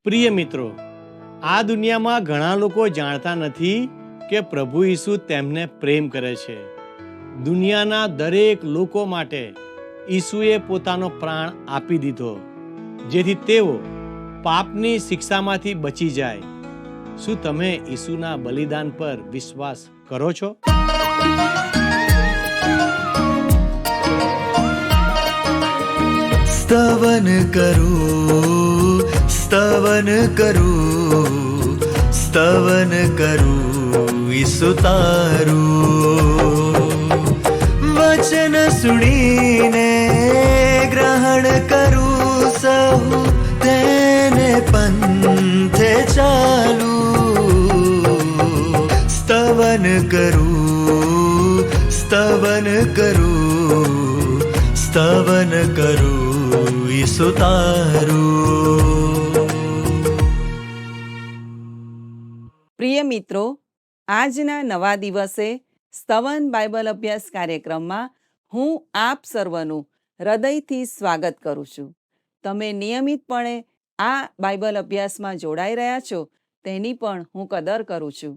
પ્રિય મિત્રો, આ દુનિયામાં ઘણા લોકો જાણતા નથી કે પ્રભુ ઈસુ તેમને પ્રેમ કરે છે. દુનિયાના દરેક લોકો માટે ઈસુએ પોતાનો પ્રાણ આપી દીધો, જેથી તેઓ પાપની શિક્ષામાંથી બચી જાય. શું તમે ઈસુના બલિદાન પર વિશ્વાસ કરો છો? स्तवन करूं, स्तवन करूं, स्तवन करूं ईसु तारूं. वचन सुनीने ग्रहण करूं सहु તેને પંથે ચાલું. સ્તવન કરું, સ્તવન કરું, સ્તવન કરું ઈસુ તારું. પ્રિય મિત્રો, આજના નવા દિવસે સ્તવન બાઇબલ અભ્યાસ કાર્યક્રમમાં હું આપ સર્વનું હૃદયથી સ્વાગત કરું છું. તમે નિયમિતપણે આ બાઇબલ અભ્યાસમાં જોડાઈ રહ્યા છો તેની પણ હું કદર કરું છું.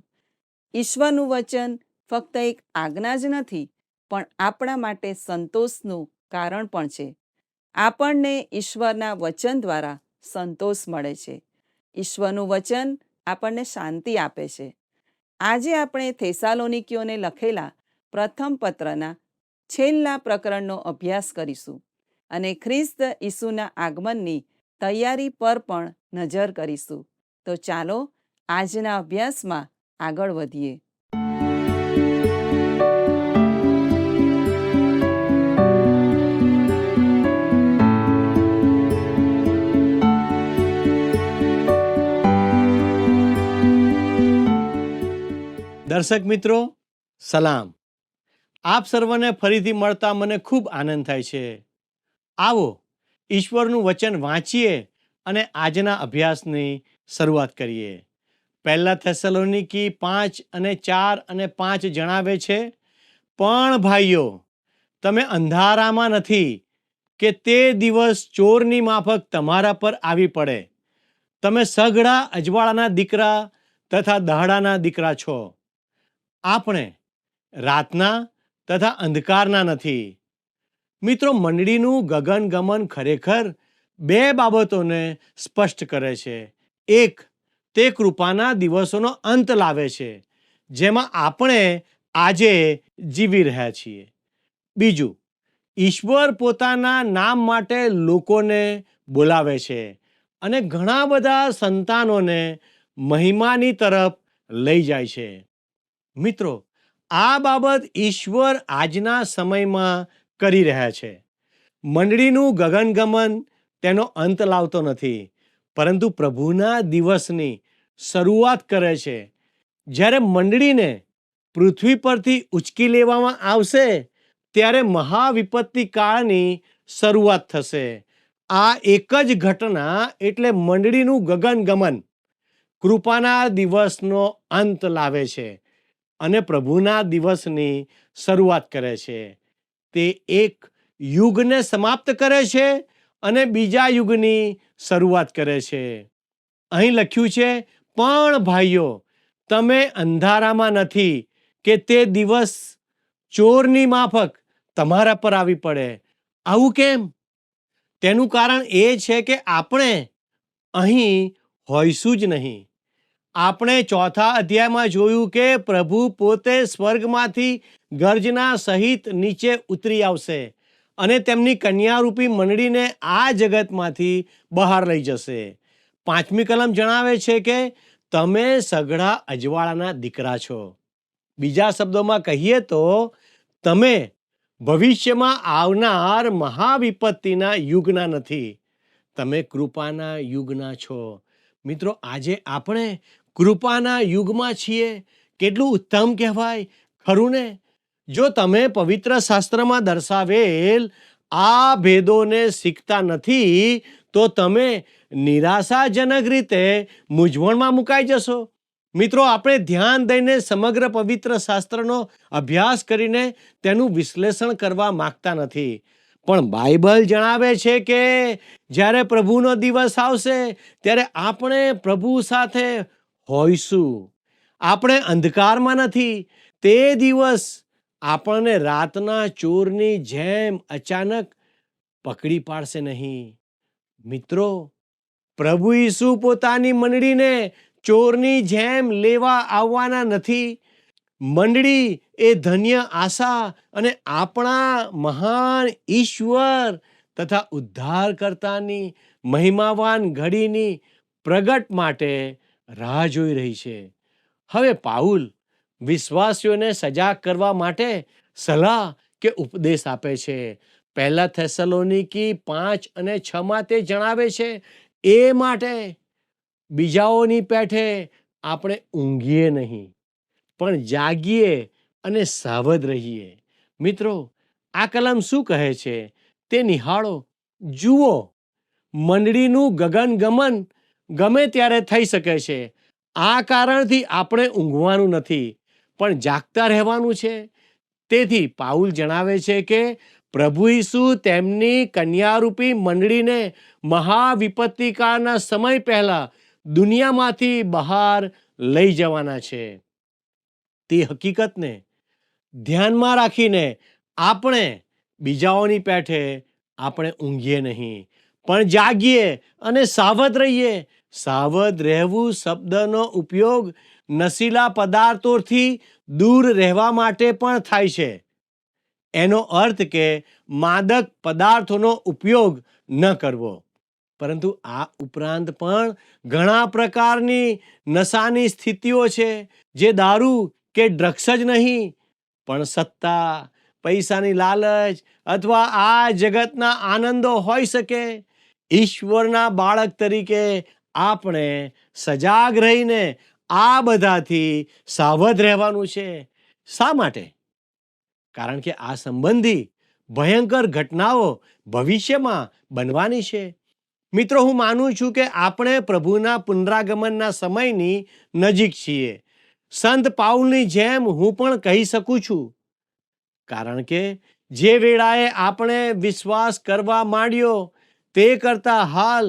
ઈશ્વરનું વચન ફક્ત એક આજ્ઞા જ નથી, પણ આપણા માટે સંતોષનું કારણ પણ છે. આપણને ઈશ્વરના વચન દ્વારા સંતોષ મળે છે. ઈશ્વરનું વચન આપણને શાંતિ આપે છે. આજે આપણે થેસાલોનિકીઓને લખેલા પ્રથમ પત્રના છેલ્લા પ્રકરણનો અભ્યાસ કરીશું અને ખ્રિસ્ત ઈસુના આગમનની તૈયારી પર પણ નજર કરીશું. તો ચાલો આજના અભ્યાસમાં આગળ વધીએ. દર્શક મિત્રો, સલામ. આપ સર્વને ફરીથી મળતા મને ખૂબ આનંદ થાય છે. આવો ઈશ્વરનું વચન વાંચીએ અને આજના અભ્યાસની શરૂઆત કરીએ. પહેલા થેસલોનિકી 5:4-5 જણાવે છે, પણ ભાઈઓ, તમે અંધારામાં નથી કે તે દિવસ ચોરની માફક તમારા પર આવી પડે. તમે સઘળા અજવાળાના દીકરા તથા દહાડાના દીકરા છો. આપણે રાતના તથા અંધકારના નથી. મિત્રો, મંડળીનું ગગનગમન ખરેખર બે બાબતોને સ્પષ્ટ કરે છે. એક, તે કૃપાના દિવસોનો અંત લાવે છે, જેમાં આપણે આજે જીવી રહ્યા છીએ. બીજું, ઈશ્વર પોતાના નામ માટે લોકોને બોલાવે છે અને ઘણા બધા સંતાનોને મહિમાની તરફ લઈ જાય છે. મિત્રો, આ બાબત ઈશ્વર આજના સમયમાં કરી રહ્યા છે. મંડળીનું ગગનગમન તેનો અંત લાવતો નથી, પરંતુ પ્રભુના દિવસની શરૂઆત કરે છે. જ્યારે મંડળીને પૃથ્વી પરથી ઉંચકી લેવામાં આવશે, ત્યારે મહાવિપત્તિ કાળની શરૂઆત થશે. આ એક જ ઘટના એટલે મંડળીનું ગગનગમન કૃપાના દિવસનો અંત લાવે છે અને પ્રભુના દિવસની શરૂઆત કરે છે. તે એક યુગને સમાપ્ત કરે છે અને બીજા યુગની શરૂઆત કરે છે. અહીં લખ્યું છે, પણ ભાઈઓ, તમે અંધારામાં નથી કે તે દિવસ ચોરની માફક તમારા પર આવી પડે. આવું કેમ? તેનું કારણ એ છે કે આપણે અહીં હોઈશું જ નહીં. આપણે 4થા અધ્યાયમાં જોયું કે પ્રભુ પોતે સ્વર્ગમાંથી ગર્જના સહિત નીચે ઉતરી આવશે અને તેમની કન્યારૂપી મંડળીને આ જગતમાંથી બહાર લઈ જશે. 5મી કલમ જણાવે છે કે તમે સઘળા અજવાળાના દીકરા છો. બીજા શબ્દોમાં કહીએ તો તમે ભવિષ્યમાં આવનાર મહાવિપત્તિના યુગના નથી, તમે કૃપાના યુગના છો. મિત્રો, આજે આપણે કૃપાના યુગમાં છીએ. કેટલું ઉત્તમ કહેવાય, ખરું ને? જો તમે પવિત્ર શાસ્ત્રમાં દર્શાવેલ આ ભેદોને શીખતા નથી તો તમે નિરાશાજનક રીતે મૂંઝવણમાં મુકાઈ જશો. મિત્રો, આપણે ધ્યાન દઈને સમગ્ર પવિત્ર શાસ્ત્રનો અભ્યાસ કરીને તેનું વિશ્લેષણ કરવા માંગતા નથી, પણ બાઇબલ જણાવે છે કે જ્યારે પ્રભુનો દિવસ આવશે ત્યારે આપણે પ્રભુ સાથે હોઈશું. આપણે અંધકારમાં નથી. તે દિવસ આપણને રાતના ચોરની જેમ અચાનક પકડી પાડશે નહીં. મિત્રો, પ્રભુ ઈસુ પોતાની મંડળીને ચોરની જેમ લેવા આવવાના નથી. મંડળી એ ધન્ય આશા અને આપણા મહાન ઈશ્વર તથા ઉદ્ધારકર્તાની મહિમાવાન ઘડીની પ્રગટ માટે રાહ જોઈ રહી છે. હવે પાઉલ વિશ્વાસીઓને સજાગ કરવા માટે સલાહ કે ઉપદેશ આપે છે. પહેલા થેસલોનિકી 5:6 તે જણાવે છે, એ માટે બીજાઓની પેઠે આપણે ઊંઘીએ નહીં, પણ જાગીએ અને સાવધ રહીએ. મિત્રો, આ કલમ શું કહે છે તે નિહાળો. જુઓ, મંડળીનું ગગનગમન ગમે ત્યારે થઈ શકે છે. આ કારણથી આપણે ઊંઘવાનું નથી, પણ જાગતા રહેવાનું છે. તેથી પાઉલ જણાવે છે કે પ્રભુ ઈસુ તેમની કન્યારૂપી મંડળીને મહાવિપત્તિકાળના સમય પહેલા દુનિયામાંથી બહાર લઈ જવાના છે. તે હકીકતને ધ્યાનમાં રાખીને આપણે બીજાઓની પેઠે આપણે ઊંઘીએ નહીં, પણ જાગીએ અને સાવધ રહીએ. સાવધ રહેવું શબ્દનો ઉપયોગ નશીલા પદાર્થોથી દૂર રહેવા માટે પણ થાય છે. એનો અર્થ કે માદક પદાર્થોનો ઉપયોગ ન કરવો. પરંતુ આ ઉપરાંત પણ ઘણા પ્રકારની નશાની સ્થિતિઓ છે, જે દારૂ કે ડ્રગ્સ જ નહીં, પણ સત્તા, પૈસાની લાલચ અથવા આ જગતના આનંદો હોઈ શકે. ઈશ્વરના બાળક તરીકે આપણે સજાગ રહીને આ બધાથી સાવધ રહેવાનું છે. શા માટે? કારણ કે આ સંબંધી ભયંકર ઘટનાઓ ભવિષ્યમાં બનવાની છે. મિત્રો, હું માનું છું કે આપણે પ્રભુના પુનરાગમનના સમયની નજીક છીએ. સંત પાઉલની જેમ હું પણ કહી શકું છું, કારણ કે જે વેળાએ આપણે વિશ્વાસ કરવા માંડ્યો તે કરતાં હાલ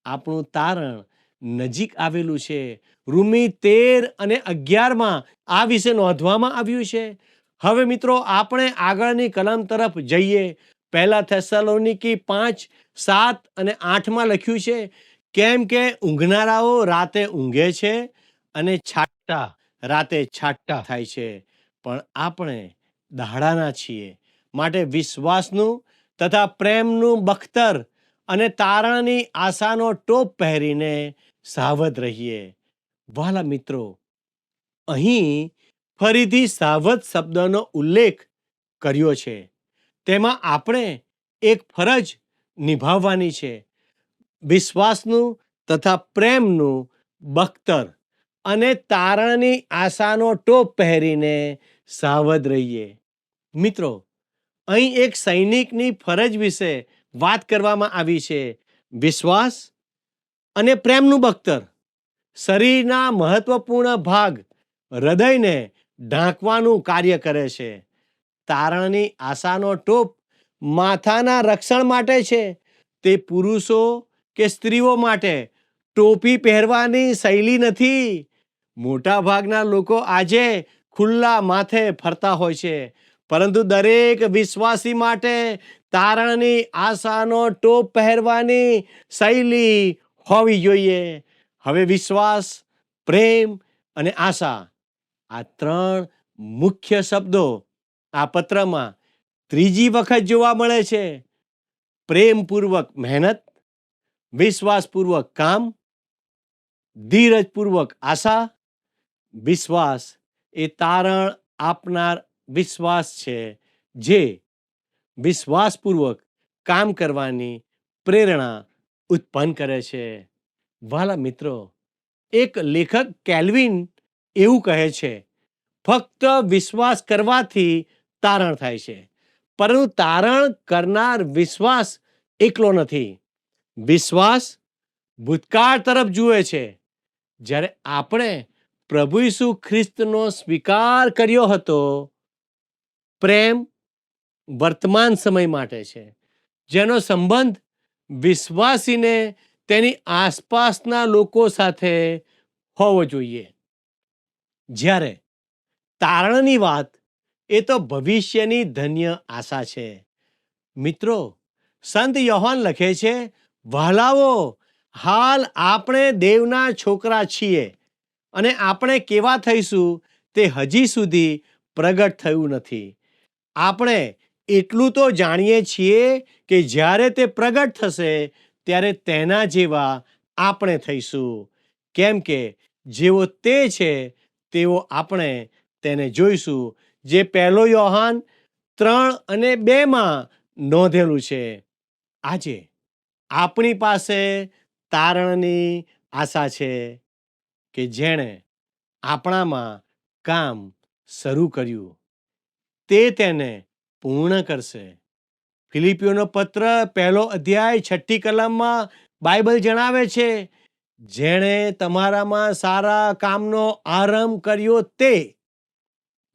આપણું તારણ નજીક આવેલું છે. રોમી 13:11 આ વિશે નોંધવામાં આવ્યું છે. હવે મિત્રો, આપણે આગળની કલમ તરફ જઈએ. પહેલા થેસલોનિકી 5:7-8 લખ્યું છે, કેમ કે ઊંઘનારાઓ રાતે ઊંઘે છે અને છાંટા રાતે છાંટા થાય છે, પણ આપણે દાડાના છીએ. માટે વિશ્વાસનું તથા પ્રેમનું બખ્તર અને તારણની આશાનો ટોપ પહેરીને સાવધ રહીએ. વહાલા મિત્રો, અહીં ફરીથી સાવધ શબ્દનો ઉલ્લેખ કર્યો છે. તેમાં આપણે એક ફરજ નિભાવવાની છે. વિશ્વાસનું તથા પ્રેમનું બખ્તર અને તારણની આશાનો ટોપ પહેરીને સાવધ રહીએ. મિત્રો, અહીં એક સૈનિકની ફરજ વિશે વાત કરવામાં આવી છે. વિશ્વાસ અને પ્રેમનું બખ્તર શરીરના મહત્વપૂર્ણ ભાગ હૃદયને ઢાંકવાનું કાર્ય કરે છે. તારણની આશાનો ટોપ માથાના રક્ષણ માટે છે. તે પુરુષો કે સ્ત્રીઓ માટે ટોપી પહેરવાની શૈલી નથી. મોટા ભાગના લોકો આજે ખુલ્લા માથે ફરતા હોય છે, પરંતુ દરેક વિશ્વાસી માટે તારણની આશાનો ટોપ પહેરવાની શૈલી હોવી જોઈએ. હવે વિશ્વાસ, પ્રેમ અને આશા, આ 3 મુખ્ય શબ્દો આ પત્રમાં ત્રીજી વખત જોવા મળે છે. પ્રેમપૂર્વક મહેનત, વિશ્વાસપૂર્વક કામ, ધીરજપૂર્વક આશા. વિશ્વાસ એ તારણ આપનાર વિશ્વાસ છે, જે વિશ્વાસપૂર્વક કામ કરવાની પ્રેરણા ઉત્પન્ન કરે છે. વહાલા મિત્રો, એક લેખક કેલ્વિન એવું કહે છે, ફક્ત વિશ્વાસ કરવાથી તારણ થાય છે, પરંતુ તારણ કરનાર વિશ્વાસ એકલો નથી. વિશ્વાસ ભૂતકાળ તરફ જુએ છે. જ્યારે આપણે પ્રભુ ઈસુ ખ્રિસ્તનો સ્વીકાર કર્યો હતો. પ્રેમ વર્તમાન સમય માટે છે, જેનો સંબંધ વિશ્વાસીને તેની આસપાસના લોકો સાથે હોવો જોઈએ. જ્યારે તારણની વાત એ તો ભવિષ્યની ધન્ય આશા છે. મિત્રો, સંત યોહાન લખે છે, વહાલાઓ, હાલ આપણે દેવના છોકરા છીએ અને આપણે કેવા થઈશું તે હજી સુધી પ્રગટ થયું નથી. આપણે એટલું તો જાણીએ છીએ કે જ્યારે તે પ્રગટ થશે ત્યારે તેના જેવા આપણે થઈશું, કેમ કે જેવો તે છે તેવો આપણે તેને જોઈશું, જે 1 યોહાન 3:2 નોંધેલું છે. આજે આપણી પાસે તારણની આશા છે કે જેણે આપણામાં કામ શરૂ કર્યું તે તેને પૂર્ણ કરશે. ફિલિપિયોનો પત્ર 1 અધ્યાય 6 કલમમાં બાઇબલ જણાવે છે, જેણે તમારામાં સારા કામનો આરંભ કર્યો તે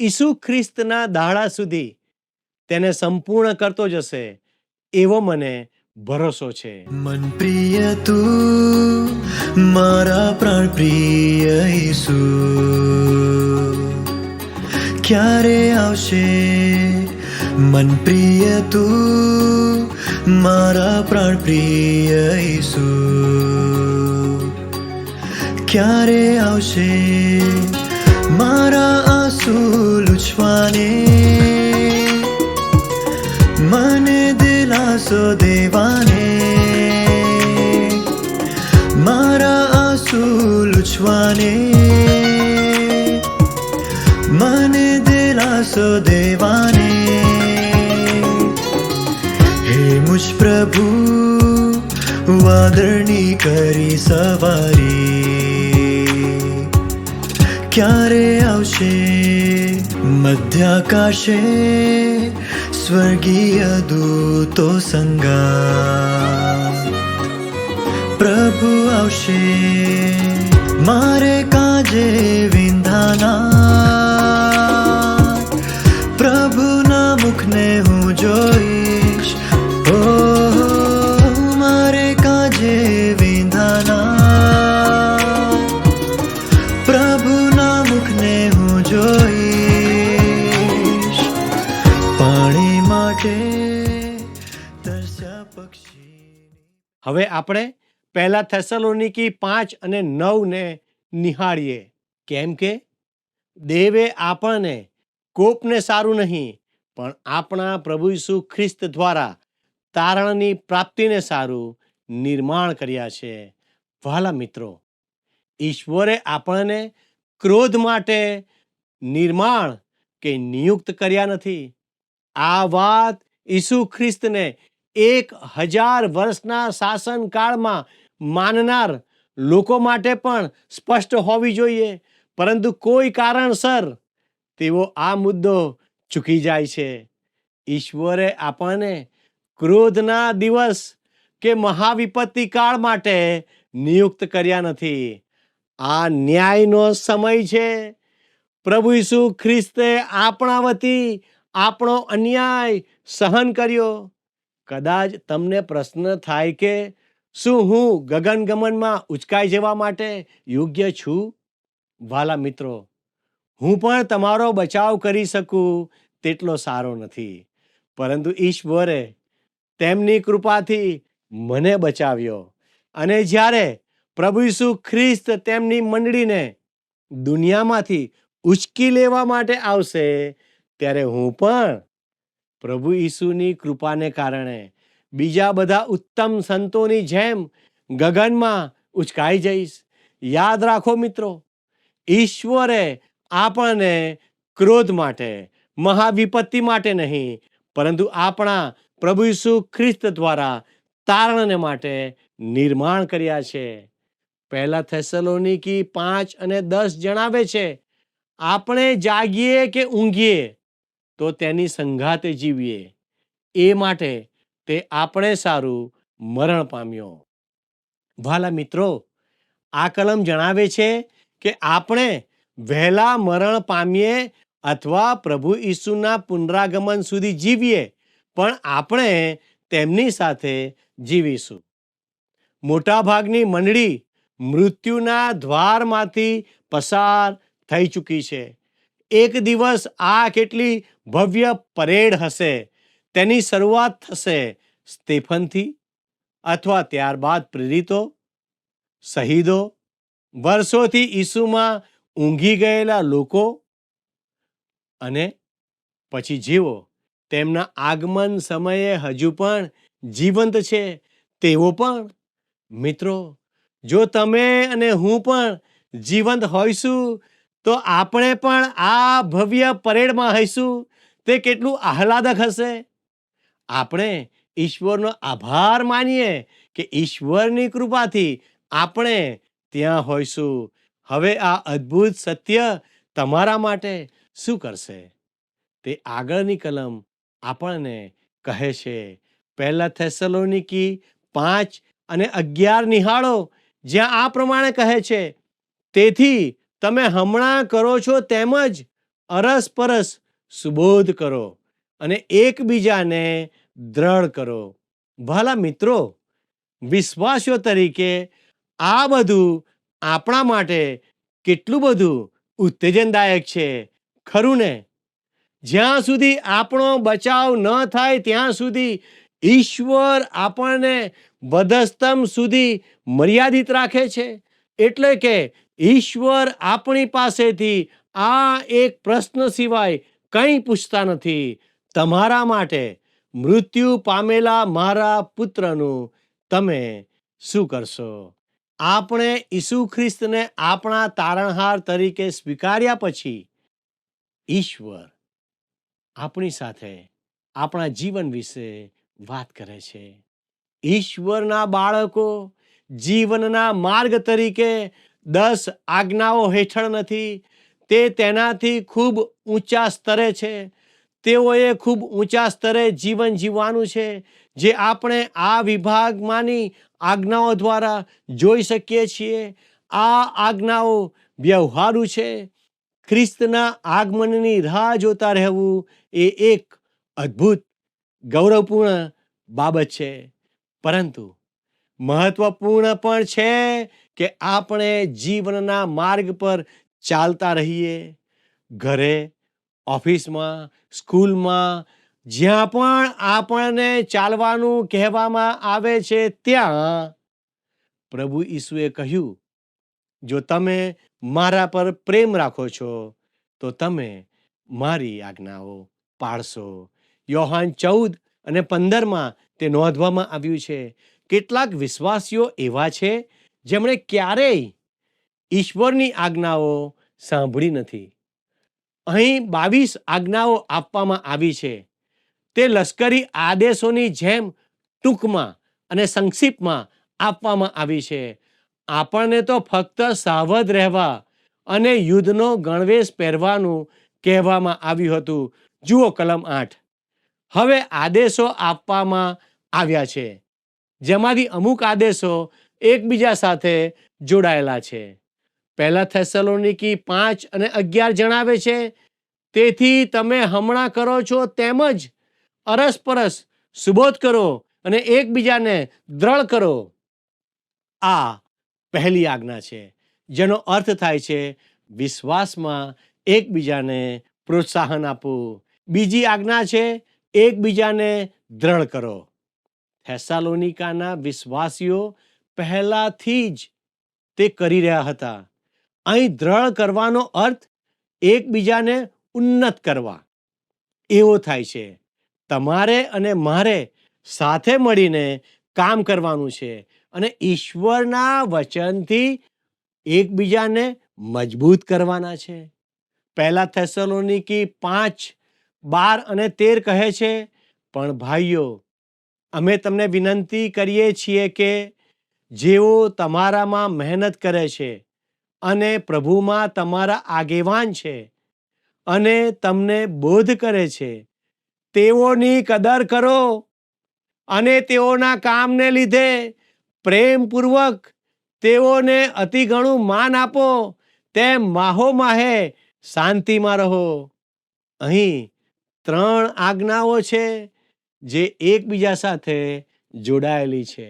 ઈસુ ખ્રિસ્તના દાડા સુધી તેને સંપૂર્ણ કરતો જશે, એવો મને ભરોસો છે. મન પ્રિય તું, મારા પ્રાણ પ્રિય ઈસુ, ક્યારે આવશે? મન પ્રિય તું, મારા પ્રાણ પ્રિય ઈસુ, ક્યારે આવશે? મારા આંસુ લૂછવાને, મને દિલાસો દેવાને, મારા આંસુ લૂછવાને, મને દિલાસો દેવાને. હે મુજ પ્રભુ, વાદળની કરી સવારી, ક્યારે આવશે? મધ્યાકાશે સ્વર્ગીય દૂતો સંગાત, પ્રભુ આવશે. મારે કાજે વિંધાના, પ્રભુના મુખને હું જોઈશ. ઓ મારે કાજે વિંધાના, પ્રભુના મુખને હું જોઈશ. પાણી માટે તરસ્યા પક્ષી. હવે આપણે 1 થેસલોનિકી 5:9 નિહાળીએ, કેમ કે દેવે આપણને કોપને સારું નહીં પણ આપણા પ્રભુ ઈસુ ખ્રિસ્ત દ્વારા તારણની પ્રાપ્તિને સારું નિર્માણ કર્યા છે. વહાલા મિત્રો, ઈશ્વરે આપણને ક્રોધ માટે નિર્માણ કે નિયુક્ત કર્યા નથી. આ વાત ઈસુ ખ્રિસ્તને 1000 વર્ષના શાસનકાળમાં માનનાર લોકો માટે પણ સ્પષ્ટ હોવી જોઈએ, પરંતુ કોઈ કારણસર તેઓ આ મુદ્દો ચૂકી જાય છે. ઈશ્વરે આપણને ક્રોધના દિવસ કે મહાવિપત્તિ કાળ માટે નિયુક્ત કર્યા નથી. આ ન્યાયનો સમય છે. પ્રભુ ઈસુ ખ્રિસ્તે આપણા વતી આપણો અન્યાય સહન કર્યો. કદાચ તમને પ્રશ્ન થાય કે શું હું ગગનગમનમાં ઉચકાઈ જવા માટે યોગ્ય છું? વાલા મિત્રો, હું પણ તમારો બચાવ કરી શકું તેટલો સારો નથી, પરંતુ ઈશ્વરે તેમની કૃપાથી મને બચાવ્યો. અને જ્યારે પ્રભુ ઈસુ ખ્રિસ્ત તેમની મંડળીને દુનિયામાંથી ઉચકી લેવા માટે આવશે ત્યારે હું પણ પ્રભુ ઈસુની કૃપાને કારણે બીજા બધા ઉત્તમ સંતોની જેમ ગગનમાં ઉચકાઈ જઈશ. યાદ રાખો મિત્રો, ઈશ્વરે આપણને ક્રોધ માટે, મહાવિપત્તિ માટે નહીં, પરંતુ આપણા પ્રભુ ઈસુ ખ્રિસ્ત દ્વારા તારણને માટે નિર્માણ કર્યા છે. 1 થેસલોનિકી 5:10 જણાવે છે, આપણે જાગીએ કે ઊંઘીએ તો તેની સંગાતે જીવીએ, એ માટે તે આપણે સારું મરણ પામ્યો. વાલા મિત્રો, આ કલમ જણાવે છે કે આપણે વહેલા મરણ પામીએ અથવા પ્રભુ ઈસુના પુનરાગમન સુધી જીવીએ, પણ આપણે તેમની સાથે જીવીશું. મોટાભાગની મંડળી મૃત્યુના દ્વારમાંથી પસાર થઈ ચૂકી છે. એક દિવસ આ કેટલી ભવ્ય પરેડ હશે. તેની શરૂઆત થશે સ્ટેફનથી, અથવા ત્યારબાદ પ્રેરિતો, શહીદો, વર્ષોથી ઈસુમાં ઊંઘી ગયેલા લોકો, અને પછી જેઓ તેમના આગમન સમયે હજુ પણ જીવંત છે તેઓ પણ. મિત્રો, જો તમે અને હું પણ જીવંત હોઈશું તો આપણે પણ આ ભવ્ય પરેડમાં હઈશું. તે કેટલું આહલાદક હશે. આપણે ઈશ્વરનો આભાર માનીએ કે ઈશ્વરની કૃપાથી આપણે ત્યાં હોઈશું. હવે આ અદ્ભુત સત્ય તમારા માટે શું કરશે? તે આગળની કલમ આપણને કહે છે. 1 થેસલોનિકી 5:11 નિહાળો, જ્યાં આ પ્રમાણે કહે છે, તેથી તમે હમણાં કરો છો તેમ જ અરસપરસ સુબોધ કરો અને એકબીજાને દ્રઢ કરો. ભલા મિત્રો, વિશ્વાસીઓ તરીકે આ બધું આપણા માટે કેટલું બધું ઉત્તેજનદાયક છે, ખરું ને? જ્યાં સુધી આપણો બચાવ ન થાય ત્યાં સુધી ઈશ્વર આપણને વધસ્તંભ સુધી મર્યાદિત રાખે છે. એટલે કે ઈશ્વર આપણી પાસેથી આ એક પ્રશ્ન સિવાય કંઈ પૂછતા નથી. તમારા માટે મૃત્યુ પામેલા મારા પુત્રનું તમે શું કરશો? આપણે ઈસુ ખ્રિસ્તને આપણા તારણહાર તરીકે સ્વીકાર્યા પછી ઈશ્વર આપણી સાથે આપણા જીવન વિશે વાત કરે છે. ઈશ્વરના બાળકો જીવનના માર્ગ તરીકે 10 આજ્ઞાઓ હેઠળ નથી. તે તેનાથી ખૂબ ઊંચા સ્તરે છે. તેઓએ ખૂબ ઊંચા સ્તરે જીવન જીવવાનું છે, જે આપણે આ વિભાગમાંની આજ્ઞાઓ દ્વારા જોઈ શકીએ છીએ. આ આજ્ઞાઓ વ્યવહારુ છે. ખ્રિસ્તના આગમનની રાહ જોતા રહેવું એ એક અદ્ભુત ગૌરવપૂર્ણ બાબત છે, પરંતુ મહત્વપૂર્ણ પણ છે કે આપણે જીવનના માર્ગ પર ચાલતા રહીએ. ઘરે, ઓફિસમાં, સ્કૂલમાં, જ્યાં પણ આપણને ચાલવાનું કહેવામાં આવે છે ત્યાં પ્રભુ ઈસુએ કહ્યું, જો તમે મારા પર પ્રેમ રાખો છો તો તમે મારી આજ્ઞાઓ પાળશો. યોહાન 14:15 તે નોંધવામાં આવ્યું છે. કેટલાક વિશ્વાસીઓ એવા છે જેમણે ક્યારેય ઈશ્વરની આજ્ઞાઓ સાંભળી નથી. અહીં 22 આજ્ઞાઓ આપવામાં આવી છે. તે લશ્કરી આદેશોની જેમ ટૂંકમાં અને સંક્ષિપ્તમાં આપવામાં આવી છે. આપણને તો ફક્ત સાવધ રહેવા અને યુદ્ધનો ગણવેશ પહેરવાનું કહેવામાં આવ્યું હતું. જુઓ કલમ 8. હવે આદેશો આપવામાં આવ્યા છે, જેમાંથી અમુક આદેશો એકબીજા સાથે જોડાયેલા છે. 1 થેસલોનિકી 5:11 જણાવે છે, તેથી તમે હમણાં કરો છો તેમ જ અરસપરસ સુબોધ કરો અને એકબીજાને દ્રઢ કરો. આ પહેલી આજ્ઞા છે, જેનો અર્થ થાય છે વિશ્વાસમાં એકબીજાને પ્રોત્સાહન આપવું. બીજી આજ્ઞા છે એકબીજાને દ્રઢ કરો. થેસાલોનિકાના વિશ્વાસીઓ પહેલાથી જ તે કરી રહ્યા હતા. અહીં દ્રઢ કરવાનો અર્થ એકબીજાને ઉન્નત કરવા એવો થાય છે. તમારે અને મારે સાથે મળીને કામ કરવાનું છે અને ઈશ્વરના વચનથી એકબીજાને મજબૂત કરવાના છે. 1 થેસલોનિકી 5:12-13 કહે છે, પણ ભાઈઓ, અમે તમને વિનંતી કરીએ છીએ કે જેઓ તમારામાં મહેનત કરે છે અને પ્રભુમાં તમારા આગેવાન છે અને તમને બોધ કરે છે, તેઓની કદર કરો અને તેઓના કામને લીધે પ્રેમપૂર્વક તેઓને અતિ ઘણું માન આપો. તેમ માહોમાહે શાંતિમાં રહો. અહીં 3 આજ્ઞાઓ છે જે એકબીજા સાથે જોડાયેલી છે.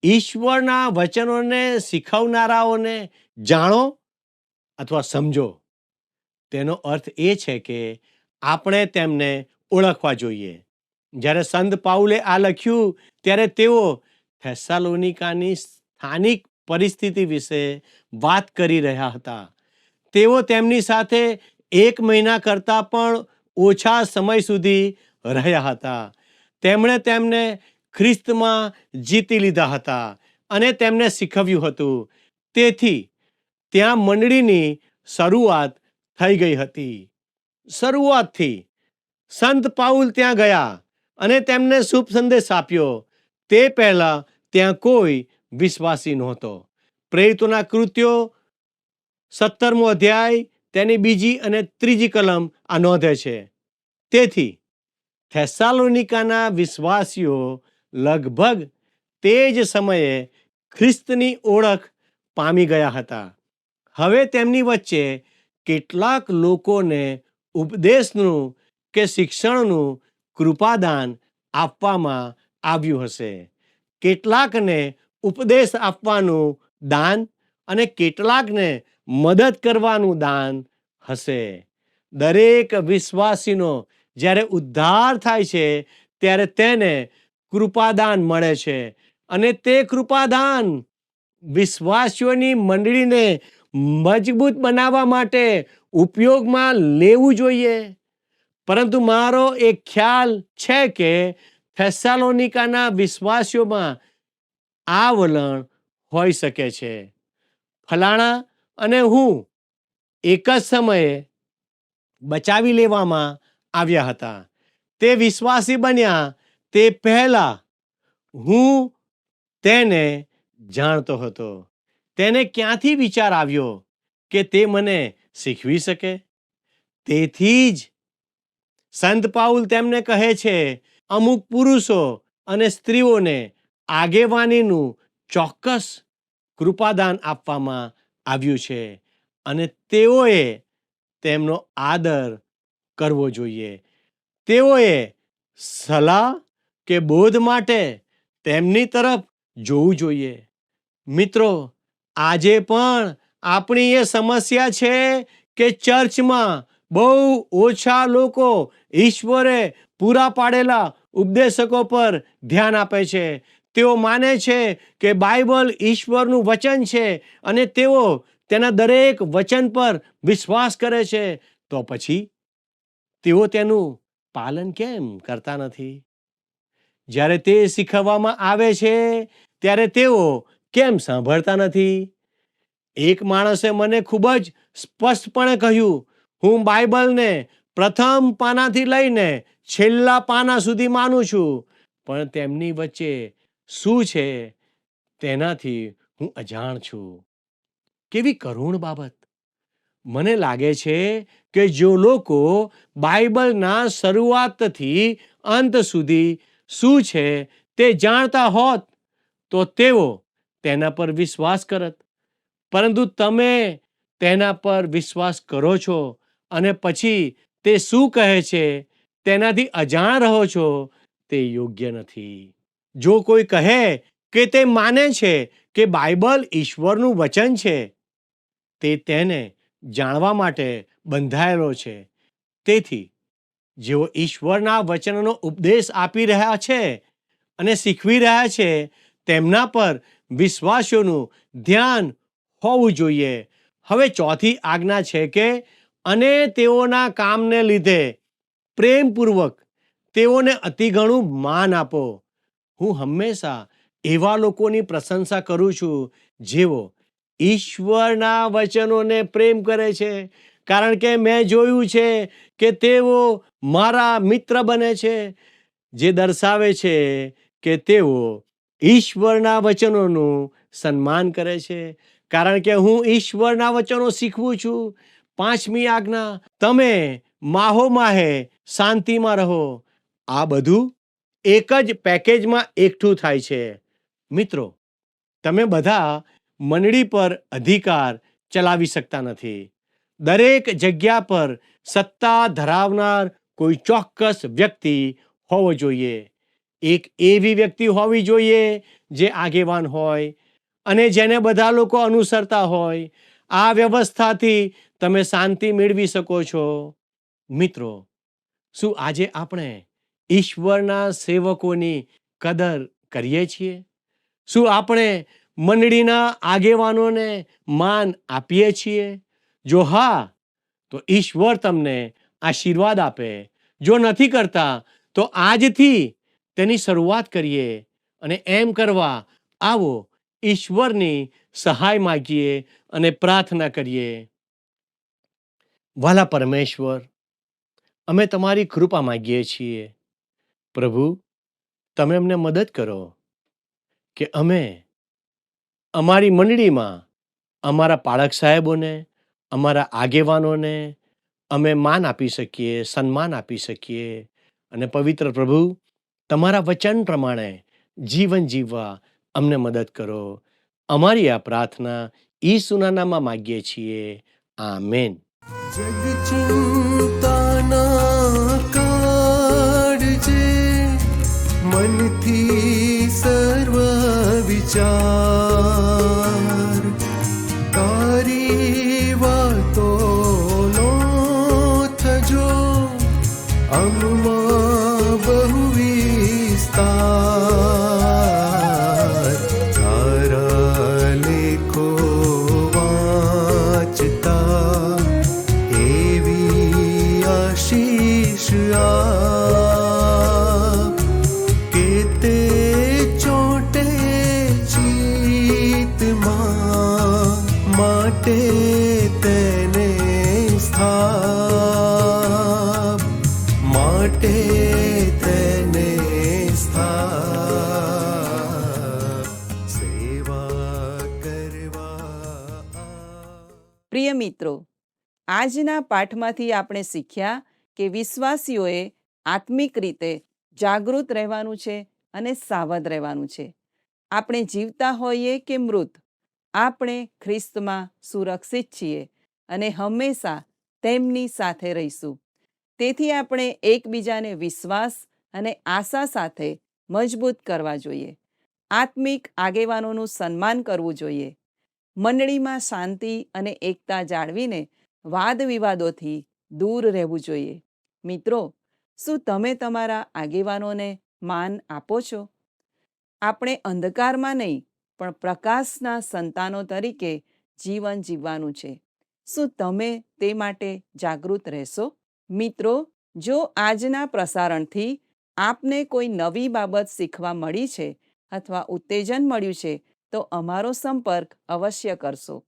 ઈશ્વરના વચનોને શીખવનારાઓને જાણો અથવા સમજો. તેનો અર્થ એ છે કે આપણે તેમને ઓળખવા જોઈએ. જ્યારે સંત પાઉલે આ લખ્યું ત્યારે તેઓ થેસાલોનિકાની સ્થાનિક પરિસ્થિતિ વિશે વાત કરી રહ્યા હતા. તેઓ તેમની સાથે 1 મહિના કરતાં પણ ઓછા સમય સુધી રહ્યા હતા. તેમણે તેમને ખ્રિસ્તમાં જીતી લીધા હતા અને તેમને શીખવ્યું હતું. તેથી ત્યાં મંડળીની શરૂઆત થઈ ગઈ હતી. શરૂઆતથી સંત પાઉલ ત્યાં ગયા અને તેમને શુભ સંદેશ આપ્યો. તે પહેલા ત્યાં કોઈ વિશ્વાસી નહોતો. પ્રેરિતોના કૃત્યો 17મો અધ્યાય તેની 2 અને 3 કલમ આ નોંધે છે. તેથી થેસાલોનિકાના વિશ્વાસીઓ લગભગ તે જ સમયે ખ્રિસ્તની ઓળખ પામી ગયા હતા. હવે તેમની વચ્ચે કેટલાક લોકોને ઉપદેશનું કે શિક્ષણનું કૃપાદાન આપવામાં આવ્યું હશે. કેટલાકને ઉપદેશ આપવાનું દાન અને કેટલાકને મદદ કરવાનું દાન હશે. દરેક વિશ્વાસીનો જ્યારે ઉદ્ધાર થાય છે ત્યારે તેને કૃપાદાન મળે છે અને તે કૃપાદાન વિશ્વાસીઓની મંડળીને મજબૂત બનાવવા માટે ઉપયોગમાં લેવું જોઈએ. પરંતુ મારો એક ખ્યાલ છે કે થેસાલોનિકાના વિશ્વાસીઓમાં આ વલણ હોઈ શકે છે. ફલાણા અને હું એક જ સમયે બચાવી લેવામાં આવ્યા હતા. તે વિશ્વાસી બન્યા તે પહેલા હું તેને જાણતો હતો. તેને ક્યાંથી વિચાર આવ્યો કે તે મને શીખવી શકે? તેથી જ સંત પાઉલ તેમને કહે છે, અમુક પુરુષો અને સ્ત્રીઓને આગેવાનીનું ચોક્કસ કૃપાદાન આપવામાં આવ્યું છે અને તેઓએ તેમનો આદર કરવો જોઈએ. તેઓએ સલાહ કે બોધ માટે તેમની તરફ જોવું જોઈએ. મિત્રો, આજે પણ આપણી એ સમસ્યા છે કે ચર્ચમાં બહુ ઓછા લોકો ઈશ્વરે પૂરા પાડેલા ઉપદેશકો પર ધ્યાન આપે છે. તેઓ માને છે કે બાઇબલ ઈશ્વરનું વચન છે અને તેઓ તેના દરેક વચન પર વિશ્વાસ કરે છે. તો પછી તેઓ તેનું પાલન કેમ કરતા નથી? જ્યારે તે શીખવવામાં આવે છે ત્યારે તેઓ કેમ સાંભળતા નથી? એક માણસે મને ખૂબ જ સ્પષ્ટપણે કહ્યું, હું બાઇબલને પ્રથમ પાનાથી લઈને છેલ્લા પાના સુધી માનું છું, પણ તેમની વચ્ચે શું છે તેનાથી હું અજાણ છું. કેવી કરુણ બાબત! મને લાગે છે કે જો લોકો બાઇબલના શરૂઆતથી અંત સુધી શું છે તે જાણતા હોત તો તેઓ તેના પર વિશ્વાસ કરત. પરંતુ તમે તેના પર વિશ્વાસ કરો છો અને પછી તે શું કહે છે તેનાથી અજાણ રહો છો, તે યોગ્ય નથી. જો કોઈ કહે કે તે માને છે કે બાઇબલ ઈશ્વરનું વચન છે, તે તેને જાણવા માટે બંધાયેલો છે. તેથી જેઓ ઈશ્વરના વચનનો ઉપદેશ આપી રહ્યા છે અને શીખવી રહ્યા છે તેમના પર વિશ્વાસીઓનું ધ્યાન હોવું જોઈએ. હવે ચોથી આજ્ઞા છે કે અને તેઓના કામને લીધે પ્રેમપૂર્વક તેઓને અતિ ઘણું માન આપો. હું હંમેશા એવા લોકોની પ્રશંસા કરું છું જેઓ ઈશ્વરના વચનોને પ્રેમ કરે છે, કારણ કે મેં જોયું છે કે તેઓ મારા મિત્ર બને છે, જે દર્શાવે છે કે તેઓ ઈશ્વરના વચનોનું સન્માન કરે છે. કારણ કે હું ઈશ્વરના વચનો શીખવું છું. 5મી આજ્ઞા, તમે માહોમાહે શાંતિમાં રહો. આ બધું એક જ પેકેજમાં એકઠું થાય છે. મિત્રો, તમે બધા મંડળી પર અધિકાર ચલાવી શકતા નથી. દરેક જગ્યા પર સત્તા ધરાવનાર કોઈ ચોક્કસ વ્યક્તિ હોવો જોઈએ. એક એવી વ્યક્તિ હોવી જોઈએ જે આગેવાન હોય અને જેને બધા લોકો અનુસરતા હોય. આ વ્યવસ્થાથી તમે શાંતિ મેળવી શકો છો. મિત્રો, શું આજે આપણે ઈશ્વરના સેવકોની કદર કરીએ છીએ? શું આપણે મંડળીના આગેવાનોને માન આપીએ છીએ? જો હા, તો ઈશ્વર તમને આશીર્વાદ આપે. જો નથી કરતા તો આજથી તેની શરૂઆત કરીએ અને એમ કરવા આવો ઈશ્વરની સહાય માગીએ અને પ્રાર્થના કરીએ. વાલા પરમેશ્વર, અમે તમારી કૃપા માગીએ છીએ. પ્રભુ, તમે અમને મદદ કરો કે અમે અમારી મંડળીમાં અમારા પાળક સાહેબોને, અમારા આગેવાનોને અમે માન આપી શકીએ, સન્માન આપી શકીએ અને પવિત્ર પ્રભુ, તમારા વચન પ્રમાણે જીવન જીવવા અમને મદદ કરો. અમારી આ પ્રાર્થના ઈસુના નામમાં માગીએ છીએ. આમેન. જગ ચિંતાના કાઢજે, મનથી સર્વ વિચાર, તારી વાતોનો થજો અમમાં બહુ વિસ્તાર. તારા લેખો વાંચતા એવી આશીષ આપ કે તે ચોટે ચિત્તમાં, માટે તેને સ્થાપ, માટે તેને સ્થાપ, સેવા કરવા. પ્રિય મિત્રો, આજના પાઠમાંથી આપણે શીખ્યા કે વિશ્વાસીઓએ આત્મિક રીતે જાગૃત રહેવાનું છે અને સાવધ રહેવાનું છે. આપણે જીવતા હોઈએ કે મૃત, આપણે ખ્રિસ્તમાં સુરક્ષિત છીએ અને હંમેશા તેમની સાથે રહીશું. તેથી આપણે એકબીજાને વિશ્વાસ અને આશા સાથે મજબૂત કરવા જોઈએ. આત્મિક આગેવાનોનું સન્માન કરવું જોઈએ. મંડળીમાં શાંતિ અને એકતા જાળવીને વાદ વિવાદોથી દૂર રહેવું જોઈએ. મિત્રો, શું તમે તમારા આગેવાનોને માન આપો છો? આપણે અંધકારમાં નહીં પણ પ્રકાશના સંતાનો તરીકે જીવન જીવવાનું છે. શું તમે તે માટે જાગૃત રહેશો? મિત્રો, જો આજના પ્રસારણથી આપને કોઈ નવી બાબત શીખવા મળી છે અથવા ઉત્તેજન મળ્યું છે તો અમારો સંપર્ક અવશ્ય કરશો.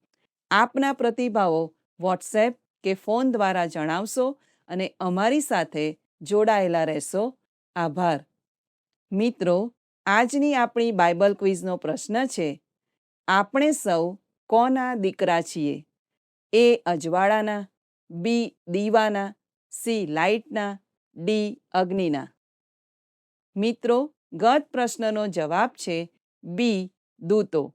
આપના પ્રતિભાવો વોટ્સએપ કે ફોન દ્વારા જણાવશો અને અમારી સાથે જોડાયેલા રહેશો. આભાર. મિત્રો, આજની આપણી બાઇબલ ક્વિઝનો પ્રશ્ન છે, આપણે સૌ કોના દીકરા છીએ? એ અજવાળાના, બી દીવાના, સી લાઇટના, ડી અગ્નિના. મિત્રો, ગત પ્રશ્નનો જવાબ છે બી દૂતો.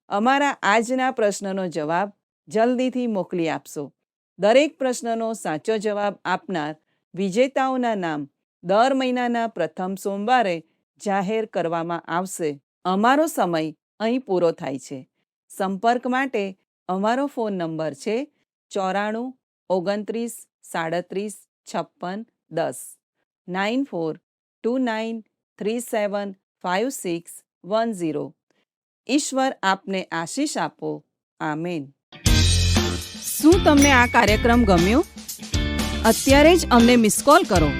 અમારા આજના પ્રશ્નનો જવાબ જલ્દીથી મોકલી આપશો. દરેક પ્રશ્નનો સાચો જવાબ આપનાર વિજેતાઓના નામ દર મહિનાના પ્રથમ સોમવારે જાહેર કરવામાં આવશે. અમારો સમય અહીં પૂરો થાય છે. સંપર્ક માટે અમારો ફોન નંબર છે 94 29 37 56 10 9429375610. ઈશ્વર આપને આશીષ આપો. આમેન. શું તમને આ કાર્યક્રમ ગમ્યો? અત્યારે જ અમને મિસ કોલ કરો.